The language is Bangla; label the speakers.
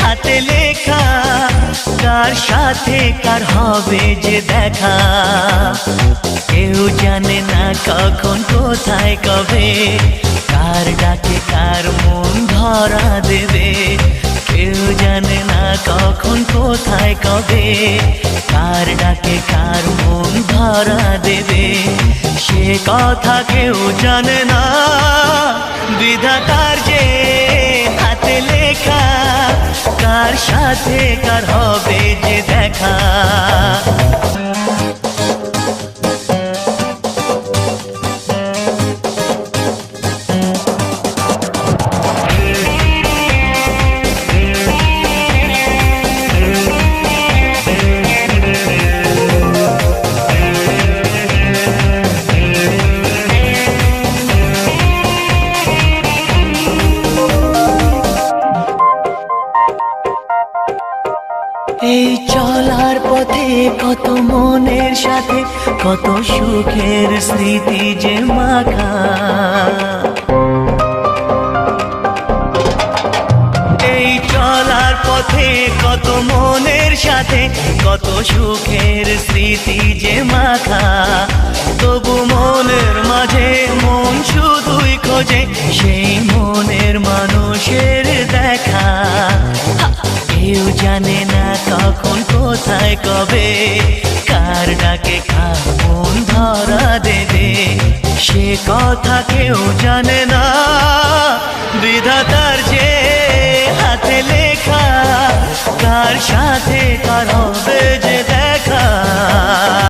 Speaker 1: হাতে লেখা, কার সাথে কার হবে যে দেখা। কেউ জানে না কখন কোথায় কবে, কার ডাকে কার মন ধরা দেবে। কেউ জানে না কখন কোথায় কবে, কার ডাকে কার মন ধরা দেবে। সে কথা কেউ জানে না, বিধাতার যে হাতে লেখা, কার সাথে কার হবে যে দেখা। এই চলার পথে কত মনের সাথে কত সুখের স্মৃতি যে মাখা। এই চলার পথে কত মনের সাথে কত সুখের স্মৃতি যে মাখা। তবু মনের মাঝে মন শুধুই খোঁজে সেই মনের মানুষের দেখা। কেউ জানে না কখন কোথায় কবে, কার ডাকে কার মন ধরা দেবে। সে কথা কেউ জানে না, বিধাতার যে হাতে লেখা, কার সাথে কার